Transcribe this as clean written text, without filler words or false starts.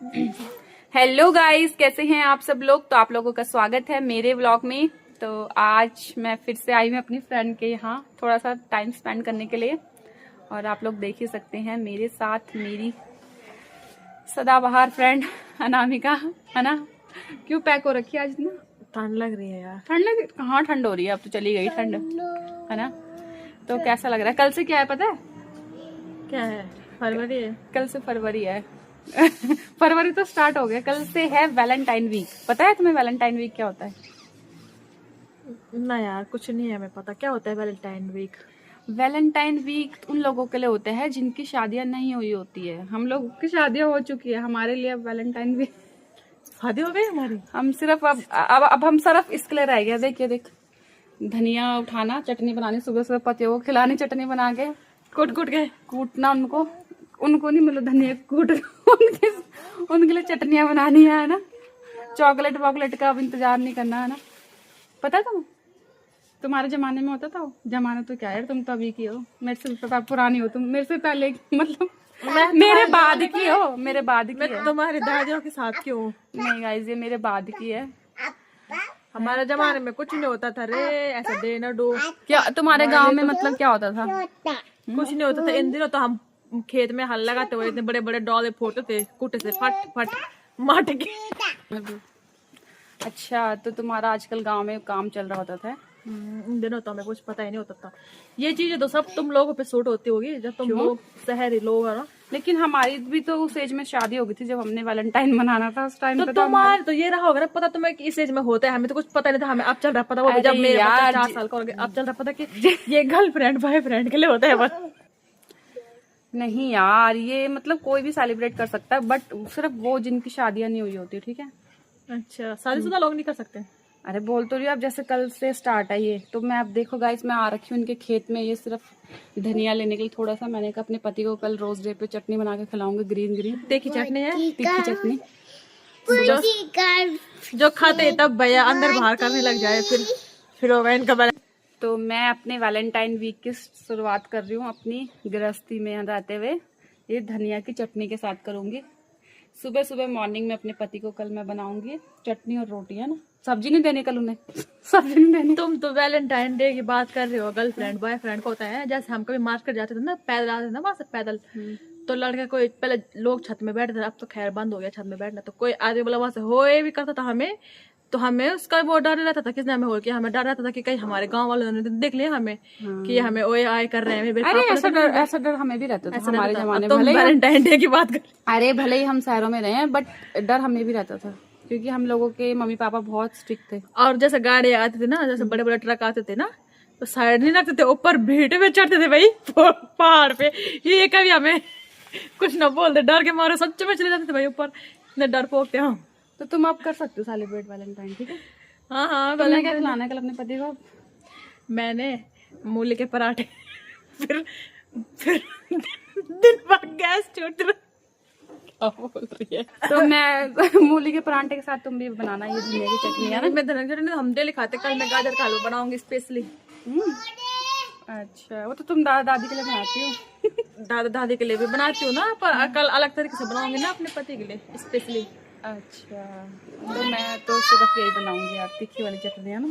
Hello guys, कैसे हैं आप सब लोग। तो आप लोगों का स्वागत है मेरे व्लॉग में। तो आज मैं फिर से आई हूँ अपनी फ्रेंड के यहाँ थोड़ा सा टाइम स्पेंड करने के लिए। और आप लोग देख ही सकते हैं मेरे साथ मेरी सदाबहार फ्रेंड अनामिका, है ना। क्यों पैक हो रखी है आज इतना? ठंड लग रही है यार। ठंड लग? कहाँ ठंड हो रही है, अब तो चली गई ठंड, है ना। तो कैसा लग रहा है? कल से क्या है पता है? क्या है? फरवरी है। कल से फरवरी है। फरवरी तो स्टार्ट हो गया, कल से है वैलेंटाइन वीक। पता है तुम्हें वैलेंटाइन वीक क्या होता है? ना यार, कुछ नहीं है हमें पता क्या होता है वैलेंटाइन वीक। वैलेंटाइन वीक उन लोगों के लिए होते हैं जिनकी शादियां नहीं हुई होती है। हम लोग की शादियां हो चुकी है, हमारे लिए अब वैलेंटाइन वीक। शादी हो गई हमारी। हम सिर्फ अब हम सिर्फ इसके लिए रह गया। देखिए देख, धनिया उठाना, चटनी बनानी, सुबह सुबह पतियों को खिलानी चटनी बना के, कूट कूट गए। कूटना उनको नहीं, मतलब धनिया कूट उनके लिए चटनियां बनानी है ना। चॉकलेट वॉकलेट का अब इंतजार नहीं करना, है ना। पता है तुम्हारे जमाने में होता था वो? जमाना तो क्या है, तुम तो अभी की हो, मेरे से पुरानी हो तुम, मेरे से पहले मतलब मेरे बाद की हो, मेरे बाद की मैं है। तुम्हारी दादियों के साथ क्यों? नहीं गाइस, ये मेरे बाद की है। हमारे जमाने में कुछ नहीं होता था रे, ऐसा दे ना दो। क्या तुम्हारे गांव में मतलब क्या होता था? कुछ नहीं होता था इन दिनों। तो हम खेत में हल लगाते हुए इतने बड़े बड़े डॉले फोड़ते थे कुटे से, फट फट माट के। अच्छा, तो तुम्हारा आजकल गांव में काम चल रहा होता था? इन दिनों तो हमें कुछ पता ही नहीं होता था। ये चीजें तो सब तुम लोगों पे सूट होती होगी जब तुम लोग शहरी लोग हो ना। लेकिन हमारी भी तो उस एज में शादी हो गई थी जब हमने वैलेंटाइन मनाना था। उस टाइम तो तुम्हारे तो ये रहा होगा ना पता तुम्हें कि इस एज में होता है। हमें तो कुछ पता नहीं था, हमें अब चल रहा पता। वो भी जब अरे मेरे यार, 4 साल का हो गया अब चल रहा पता कि ये गर्लफ्रेंड बॉयफ्रेंड के लिए होता है बस। नहीं यार, ये मतलब कोई भी सेलिब्रेट कर सकता है, बट सिर्फ वो जिनकी शादियां नहीं हुई होती, ठीक है। अच्छा, शादीशुदा लोग नहीं कर सकते? अरे बोल तो रही हूँ, अब जैसे कल से स्टार्ट है ये, तो मैं अब देखो गाइस, मैं आ रखी हूँ इनके खेत में। ये सिर्फ धनिया लेने के लिए थोड़ा सा। मैंने कहा अपने पति को कल रोज डे पे चटनी बना के खिलाऊंगी, ग्रीन ग्रीन देखी चटनी है, तीखी चटनी। जो खाते तब भैया अंदर बाहर करने लग जाए फिर होगा इनका बना। तो मैं अपने वैलेंटाइन वीक की शुरुआत कर रही हूँ अपनी गृहस्थी में रहते हुए। ये धनिया की चटनी के साथ करूंगी। सुबह सुबह मॉर्निंग में अपने पति को कल मैं बनाऊंगी चटनी और रोटी, है ना। सब्जी नहीं देनी कल उन्हें, सब्जी नहीं देनी। तुम तो वैलेंटाइन डे की बात कर रहे हो, गर्लफ्रेंड बॉयफ्रेंड को होता है। जैसे हम कभी मार्केट जाते थे ना, पैदल आते थे ना वहां से पैदल, तो लड़के कोई पहले लोग छत में बैठते थे, अब तो खैर बंद हो गया छत में बैठना। तो कोई आदमी बोला वहां से होए भी करता था हमें, तो हमें उसका वो डर रहता था। किसने हमें हो किया? हमें डर रहता था कि कहीं हमारे गांव वालों ने देख लिया हमें कि ये हमें ओए आए कर रहे हैं। अरे ऐसा डर हमें भी रहता था हमारे जमाने में। तुम वैलेंटाइन डे की बात कर। अरे भले ही हम शहरों में रहे हैं, बट डर हमें भी रहता था, क्योंकि हम लोगों के मम्मी पापा बहुत स्ट्रिक्ट थे। और जैसे गाड़ी आती थी ना, जैसे बड़े बड़े ट्रक आते थे ना, तो साइड नहीं रखते थे, ऊपर भीटे में चढ़ते थे भाई पहाड़ पे। ये कभी हमें कुछ ना बोलते, डर के मारे सच्चे में चले जाते थे भाई ऊपर। इतने डर पोकते हम। तो तुम अब कर सकते हो सेलिब्रेट वैलेंटाइन, ठीक है। हाँ, तुमने क्या खिलाना है कल अपने पति को? मैंने मूली के पराठे, फिर दिन भर गैस छोड़ बोल रही है। तो मैं मूली के परांठे के साथ तुम भी बनाना ये धनिया की चटनी, है ना। मैं धनिया चटनी हम डेली खाते। कल मैं गाजर का हलवा बनाऊंगी स्पेशली। अच्छा, वो तो तुम दादी के लिए बनाती हो। दादी के लिए भी बनाती हूँ ना, पर कल अलग तरीके से बनाऊंगी ना अपने पति के लिए स्पेशली। अच्छा, तो मैं तो सिर्फ यही बनाऊंगी यार, तीखी वाली चटनी, है ना।